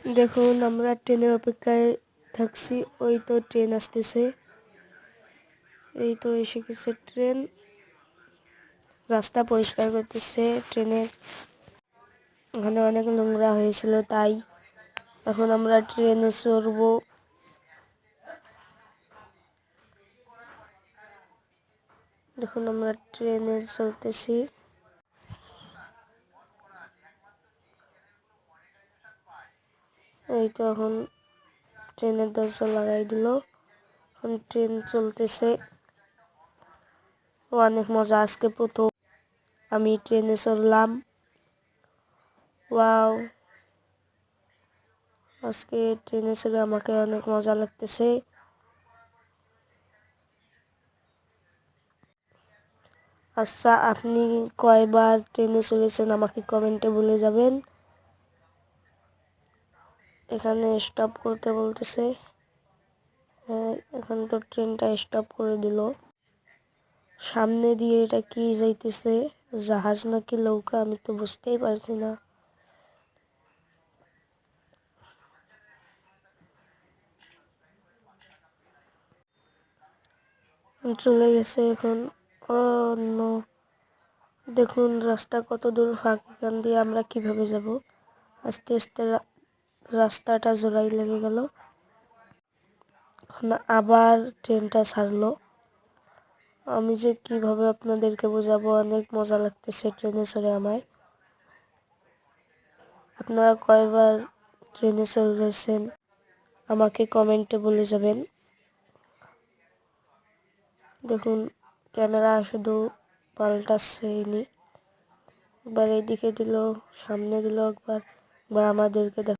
দেখুন আমরা ট্রেনের অপেক্ষায় থাকছি, ওই তো ট্রেন আসতেছে, এই তো এসে গেছে ট্রেন। রাস্তা পরিষ্কার করতেছে ট্রেনের, ওখানে অনেক নোংরা হয়েছিল তাই। এখন আমরা ট্রেনে চড়বো। দেখুন আমরা ট্রেনে চলতেছি। এই তো এখন ট্রেনের দরজা লাগাই দিল, এখন ট্রেন চলতেছে। অনেক মজা, আজকে প্রথম আমি ট্রেনে চললাম। ওয়াও, আজকে ট্রেনে চলে আমাকে অনেক মজা লাগতেছে। আচ্ছা, আপনি কয়বার ট্রেনে চলেছেন আমাকে কমেন্টে বলে যাবেন। এখানে স্টপ করতে বলতেছে। হ্যাঁ, এখন তো ট্রেনটা স্টপ করে দিল। সামনে দিয়ে এটা কি যাইতেছে, জাহাজ নাকি নৌকা আমি তো বুঝতেই পারছি না। চলে গেছে এখন। ও নো, দেখুন রাস্তা কত দূর ফাঁক, এখান দিয়ে আমরা কিভাবে যাব। আস্তে আস্তে রাস্তাটা জোড়াই লেগে গেল। এখন আবার ট্রেনটা ছাড়লো। আমি যে কিভাবে আপনাদেরকে বোঝাবো, অনেক মজা লাগতেছে ট্রেনে চড়ে আমায়। আপনারা কয়বার ট্রেনে চড়েছেন আমাকে কমেন্টে বলে যাবেন। দেখুন ক্যামেরা শুধু পাল্টাচ্ছেই, একবার এইদিকে দিল, সামনে দিল, একবার আমাদেরকে দেখ।